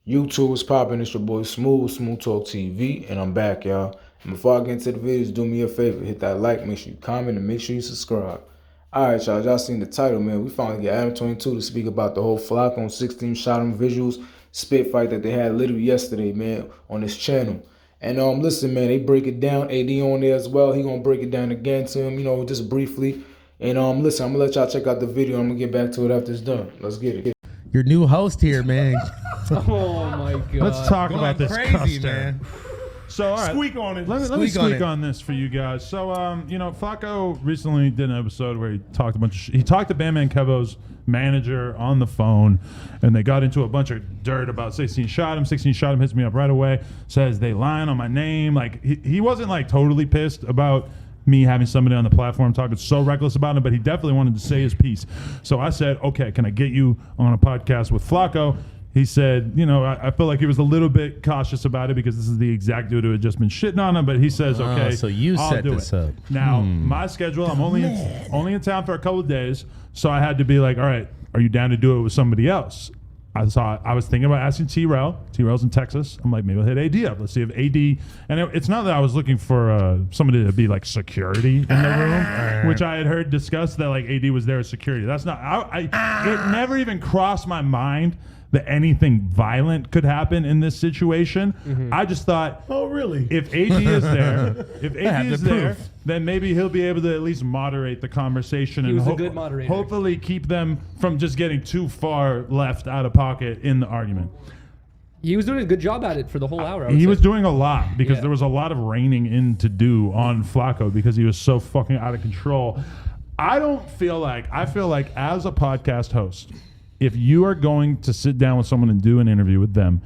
YouTube is popping. It's your boy Smooth Talk TV, and I'm back, y'all. And before I get into the videos, do me a favor, hit that like, make sure you comment, and make sure you subscribe. Alright, y'all seen the title, man. We finally get Adam 22 to speak about the whole Flakko and 16Shotem visuals spit fight that they had literally yesterday, man, on this channel. And listen, man, they break it down. AD on there as well. He gonna break it down again to him, just briefly. And listen, I'm gonna let y'all check out the video. I'm gonna get back to it after it's done. Let's get it. Your new host here, man. Oh my god. Let's talk about this crazy, custard. man. So all right, Squeak on it. Let me squeak on this for you guys. So Flakko recently did an episode where he talked he talked to Bandman Kevo's manager on the phone, and they got into a bunch of dirt about 16Shotem. 16Shotem hits me up right away, says they lying on my name. Like he wasn't like totally pissed about me having somebody on the platform talking so reckless about him, but he definitely wanted to say his piece. So I said, okay, can I get you on a podcast with Flakko? He said, I feel like he was a little bit cautious about it because this is the exact dude who had just been shitting on him, but he says, okay, so you I'll set do this it. up. Now, my schedule, I'm only in town for a couple of days, so I had to be like, all right, are you down to do it with somebody else? I was thinking about asking T-Rail. T-Rail's in Texas. I'm like, maybe I'll hit AD up. Let's see if AD... And it's not that I was looking for somebody to be like security in the room, which I had heard discussed that like AD was there as security. That's not... It never even crossed my mind that anything violent could happen in this situation. I just thought, Oh, really? if AD is there, then maybe he'll be able to at least moderate the conversation and was a good moderator. hopefully keep them from just getting too far left out of pocket in the argument. He was doing a good job at it for the whole hour. He was doing a lot because Yeah. there was a lot of reining in to do on Flakko because he was so fucking out of control. I feel like as a podcast host, if you are going to sit down with someone and do an interview with them,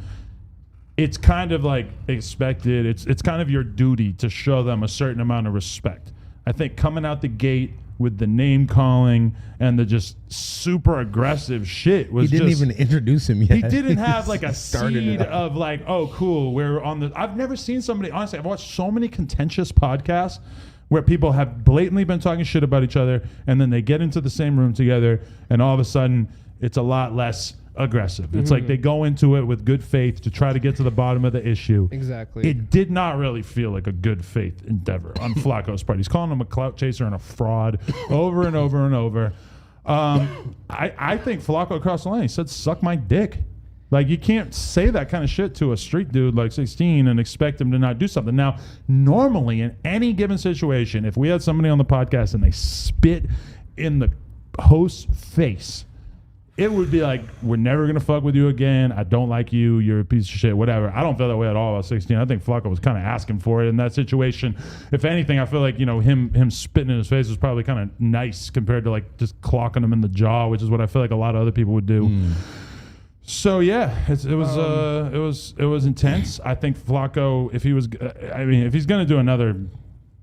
it's kind of like expected. It's kind of your duty to show them a certain amount of respect. I think coming out the gate with the name calling and the just super aggressive shit was He didn't even introduce him yet. he didn't have like a Started seed it of like, oh, cool, we're on the... I've never seen somebody... Honestly, I've watched so many contentious podcasts where people have blatantly been talking shit about each other, and then they get into the same room together, and all of a sudden, it's a lot less aggressive. It's like they go into it with good faith to try to get to the bottom of the issue. Exactly. It did not really feel like a good faith endeavor on Flakko's part. He's calling him a clout chaser and a fraud over and over and over. I think Flakko crossed the line. He said, suck my dick. Like, you can't say that kind of shit to a street dude like 16 and expect him to not do something. Now, normally in any given situation, if we had somebody on the podcast and they spit in the host's face, it would be like, we're never going to fuck with you again. I don't like you. You're a piece of shit, whatever. I don't feel that way at all about 16. I think Flakko was kind of asking for it in that situation. If anything, I feel like, him spitting in his face was probably kind of nice compared to like just clocking him in the jaw, which is what I feel like a lot of other people would do. So yeah, it was intense. I think Flakko, if he's going to do another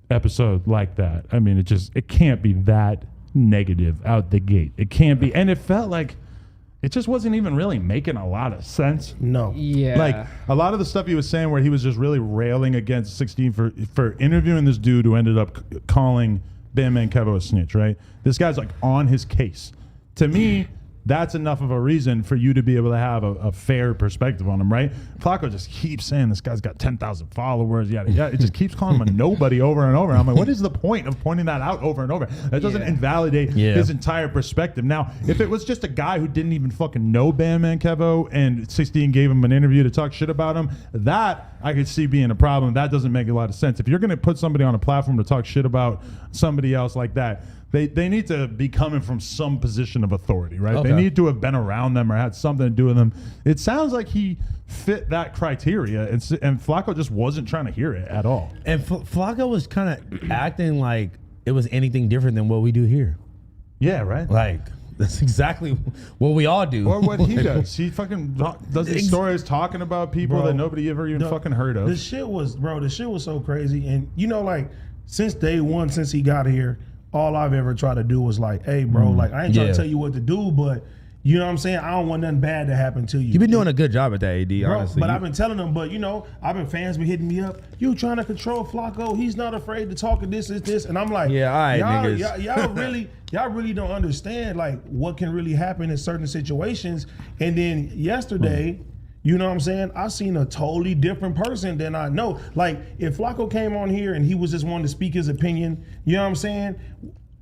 episode like that, it can't be that negative out the gate. It can't be. And it felt like it just wasn't even really making a lot of sense. No. Yeah. Like a lot of the stuff he was saying where he was just really railing against 16 for interviewing this dude who ended up calling Bandman Kevo a snitch, right? This guy's like on his case. To me, that's enough of a reason for you to be able to have a fair perspective on him, right? Flakko just keeps saying this guy's got 10,000 followers, yada yada. It just keeps calling him a nobody over and over. I'm like, what is the point of pointing that out over and over? That doesn't invalidate his entire perspective. Now, if it was just a guy who didn't even fucking know Bandman Kevo and 16 gave him an interview to talk shit about him, that I could see being a problem. That doesn't make a lot of sense. If you're going to put somebody on a platform to talk shit about somebody else like that, they need to be coming from some position of authority, right? Okay. They need to have been around them or had something to do with them. It sounds like he fit that criteria, and Flakko just wasn't trying to hear it at all. And Flakko was kind of acting like it was anything different than what we do here. Yeah, right? Like, that's exactly what we all do. Or what he does. He fucking does these stories talking about people that nobody ever even fucking heard of. The shit was so crazy. And, since day one, since he got here, all I've ever tried to do was like, hey, bro, like, I ain't trying to tell you what to do, but you know what I'm saying? I don't want nothing bad to happen to you. You've been doing a good job at that, AD, Bro, honestly. but I've been telling them, fans been hitting me up. You trying to control Flakko? He's not afraid to talk of this. And I'm like, Yeah, all right, niggas. Y'all really don't understand like what can really happen in certain situations. And then yesterday, You know what I'm saying? I seen a totally different person than I know. Like, if Flakko came on here and he was just wanting to speak his opinion, you know what I'm saying?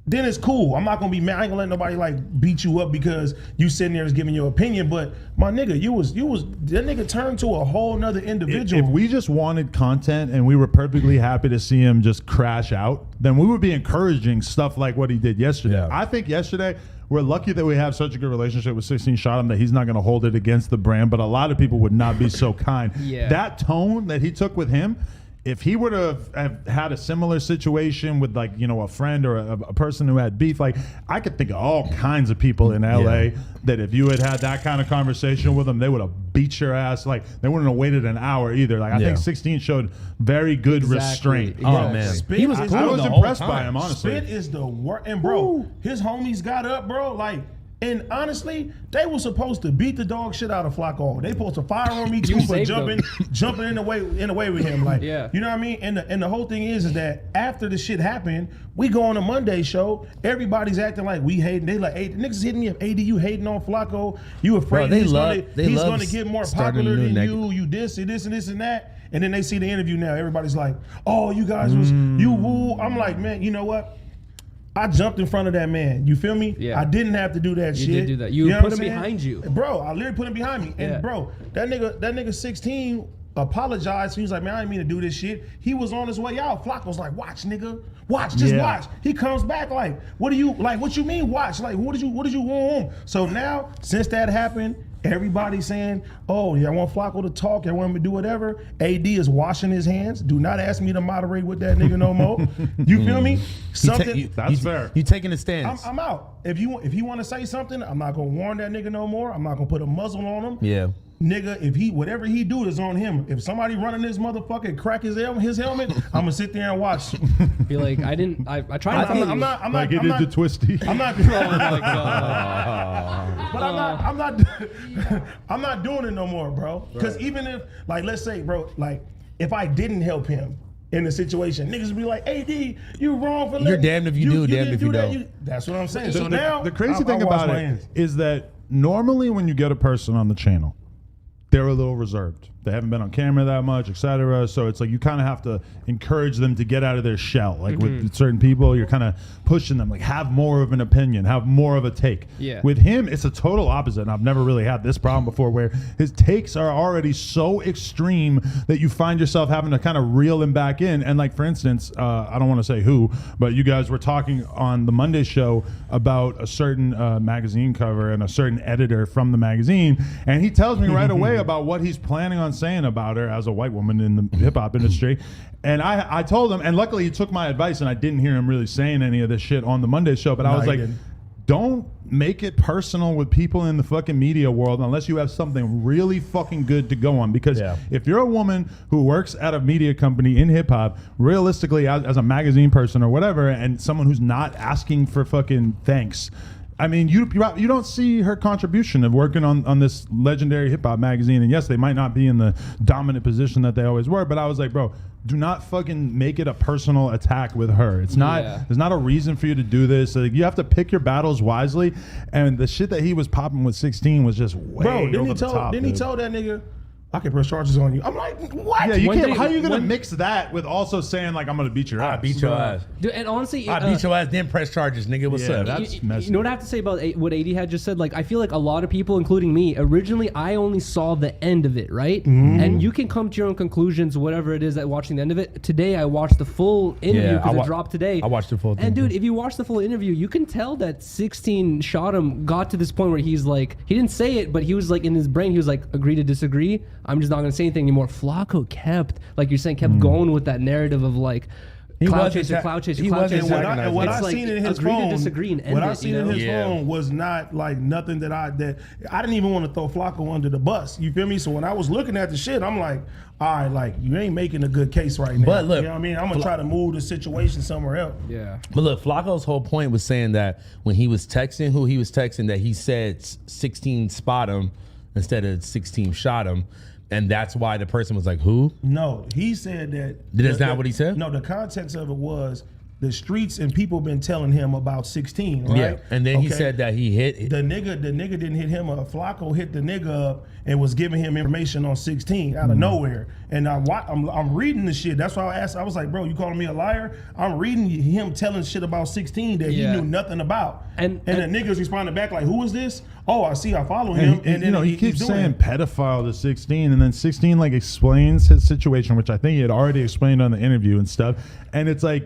Then it's cool. I'm not gonna be mad. I ain't gonna let nobody like beat you up because you sitting there just giving your opinion. But my nigga, you was that nigga turned to a whole nother individual. If we just wanted content and we were perfectly happy to see him just crash out, then we would be encouraging stuff like what he did yesterday. Yeah. I think yesterday, we're lucky that we have such a good relationship with 16Shotem that he's not going to hold it against the brand, but a lot of people would not be so kind. Yeah. That tone that he took with him, if he were to have had a similar situation with, like, you know, a friend or a person who had beef, like, I could think of all kinds of people in LA that if you had had that kind of conversation with them, they would have beat your ass. Like, they wouldn't have waited an hour either. Like, I think 16 showed very good restraint. Oh man, Spit he was is- cool I was the whole impressed by time. him, honestly. Spit is the worst. And bro, his homies got up, bro. Like, and honestly, they were supposed to beat the dog shit out of Flakko. They supposed to firearm me too for saved jumping in the way with him. Like, Yeah. you know what I mean? And the whole thing is that after the shit happened, we go on a Monday show. Everybody's acting like we hating. They like, hey, niggas is hitting me up. AD, you hating on Flakko? You afraid Bro, he's they he's love gonna get more starting popular a new than you? You this and this and this and that. And then they see the interview now. Everybody's like, oh, you guys was you woo. I'm like, man, you know what? I jumped in front of that man. You feel me? Yeah. I didn't have to do that shit. You did do that. You know put what him I'm saying? behind you. Bro, I literally put him behind me. And Yeah. bro, that nigga 16 apologized. He was like, man, I didn't mean to do this shit. He was on his way out. Flakko's like, watch, nigga. Watch, just watch. He comes back like, what you mean watch? Like, what did you want? So now, since that happened, everybody's saying, oh, yeah, I want Flakko to talk. I want him to do whatever. AD is washing his hands. Do not ask me to moderate with that nigga no more. You feel me? Something. That's fair. You taking a stance. I'm out. If you want to say something, I'm not gonna warn that nigga no more. I'm not gonna put a muzzle on him. Yeah. Nigga, if whatever he do is on him. If somebody running this motherfucker and crack his helmet, I'm gonna sit there and watch. Be like, I tried. I'm not. Like it did to Twisty. I'm not. Oh my god. But I'm not doing it no more, bro. Because even if, like, let's say, bro, like, if I didn't help him in the situation, niggas would be like, AD, you wrong for You're damned if you do, damned didn't if you that. don't. That's what I'm saying. So So now, the crazy thing I wash about my it hands. is that normally when you get a person on the channel, they're a little reserved. They haven't been on camera that much, etc. So it's like you kind of have to encourage them to get out of their shell. Like with certain people, you're kind of pushing them, like have more of an opinion, have more of a take. Yeah. With him, it's a total opposite. And I've never really had this problem before where his takes are already so extreme that you find yourself having to kind of reel him back in. And like, for instance, I don't want to say who, but you guys were talking on the Monday show about a certain magazine cover and a certain editor from the magazine. And he tells me right away about what he's planning on saying about her as a white woman in the hip hop industry. And I told him, and luckily he took my advice and I didn't hear him really saying any of this shit on the Monday show, but I was he like, didn't. don't make it personal with people in the fucking media world unless you have something really fucking good to go on. Because if you're a woman who works at a media company in hip hop, realistically, as a magazine person or whatever, and someone who's not asking for fucking thanks, I mean, you don't see her contribution of working on this legendary hip hop magazine. And yes, they might not be in the dominant position that they always were, but I was like, bro, do not fucking make it a personal attack with her. It's not. There's not a reason for you to do this. Like, you have to pick your battles wisely. And the shit that he was popping with 16 was just way over the top. Didn't he tell that nigga, I can press charges on you? I'm like, what? Yeah, you One can't. day- How are you gonna one- mix that with also saying like I'm gonna beat your ass? I beat your ass. Dude, and honestly, I beat your ass, then press charges, nigga. What's Yeah, up? that's you messy. know what I have to say about what AD had just said? Like, I feel like a lot of people, including me, originally I only saw the end of it, right? And you can come to your own conclusions, whatever it is that watching the end of it. Today, I watched the full interview because it dropped today. I watched the full thing, And dude, too. if you watch the full interview, you can tell that 16Shotem got to this point where he's like, he didn't say it, but he was like in his brain, he was like, agree to disagree. I'm just not gonna say anything anymore. Flakko kept, like you're saying, kept going with that narrative of like, cloud chaser, cloud chaser, he cloud wasn't chaser. antagonizing. And what It's I like, seen in his agree phone, to disagree and end what I it, seen you in know? his phone was not like nothing that I didn't even want to throw Flakko under the bus. You feel me? So when I was looking at the shit, I'm like, all right, like you ain't making a good case right now. But look, you know what I mean? I'm gonna try to move the situation somewhere else. Yeah. But look, Flacco's whole point was saying that when he was texting who he was texting, that he said 16 spot him instead of 16 shot him. And that's why the person was like, who? No, he said that. That's not what he said? No, the context of it was the streets and people been telling him about 16, right? Yeah, and then he said that he hit the nigga didn't hit him up. Flakko hit the nigga up and was giving him information on 16 out of nowhere. And I'm reading the shit. That's why I asked. I was like, bro, you calling me a liar? I'm reading him telling shit about 16 that he knew nothing about. And the niggas responded back like, who is this? Oh, I see. I follow him. And then he keeps saying pedophile to 16, and then 16 like explains his situation, which I think he had already explained on the interview and stuff. And it's like,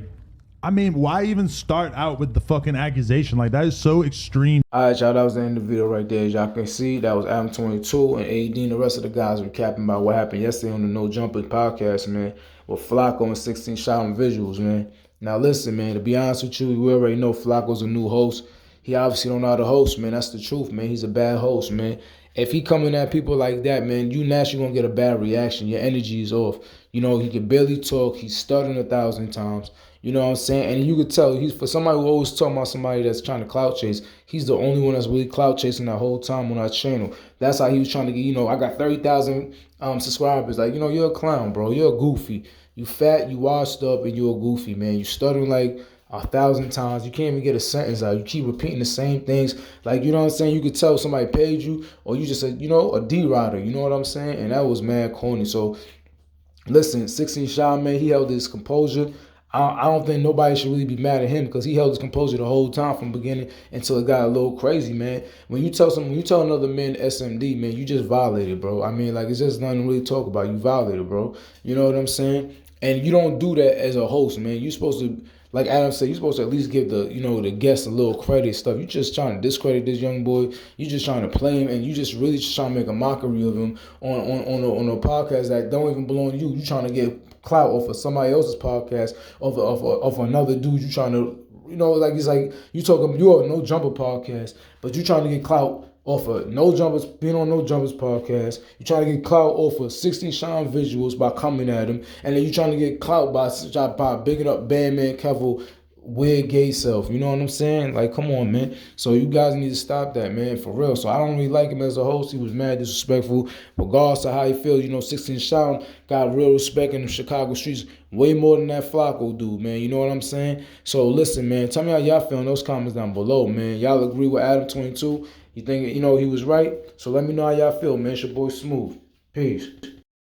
I mean, why even start out with the fucking accusation? Like, that is so extreme. All right, y'all, that was the end of the video right there. As y'all can see, that was Adam 22 and AD and the rest of the guys recapping about what happened yesterday on the No Jumpers podcast, man, with Flakko and 16Shotem visuals, man. Now, listen, man, to be honest with you, we already know Flakko's a new host. He obviously don't know how to host, man. That's the truth, man. He's a bad host, man. If he coming at people like that, man, you naturally gonna get a bad reaction. Your energy is off. You know, he can barely talk. He's stuttering 1,000 times. You know what I'm saying? And you could tell, he's for somebody who always talking about somebody that's trying to clout chase, he's the only one that's really clout chasing that whole time on our channel. That's how he was trying to get, you know, I got 30,000 subscribers. Like, you know, you're a clown, bro. You're a goofy. You fat, you washed up, and you're a goofy, man. You stuttering like 1,000 times. You can't even get a sentence out. You keep repeating the same things. Like, you know what I'm saying? You could tell somebody paid you, or you just said, you know, a D-rider. You know what I'm saying? And that was mad corny. So, listen, 16Shotem, man, he held his composure. I don't think nobody should really be mad at him because he held his composure the whole time from beginning until it got a little crazy, man. When you tell another man SMD, man, you just violated, bro. I mean, like, it's just nothing to really talk about. You violated, bro. You know what I'm saying? And you don't do that as a host, man. You're supposed to, like Adam said, you're supposed to at least give the, you know, the guests a little credit stuff. You're just trying to discredit this young boy. You're just trying to play him, and you just really just trying to make a mockery of him on a podcast that don't even belong to you. You're trying to get clout off of somebody else's podcast, off another dude. You trying to, you know, like, it's like you are a No Jumper podcast, but you trying to get clout off of No Jumpers, being on No Jumpers podcast. You trying to get clout off of 16Shotem visuals by coming at him, and then you trying to get clout by bigging up Bandman Kevil weird gay self. You know what I'm saying? Like, come on, man. So you guys need to stop that, man, for real. So I don't really like him as a host. He was mad disrespectful. Regardless of how he feels, you know, 16Shotem got real respect in the Chicago streets way more than that Flakko dude, man. You know what I'm saying? So listen, man, tell me how y'all feel in those comments down below, man. Y'all agree with Adam 22? You think, you know, he was right? So let me know how y'all feel, man. It's your boy Smooth. Peace.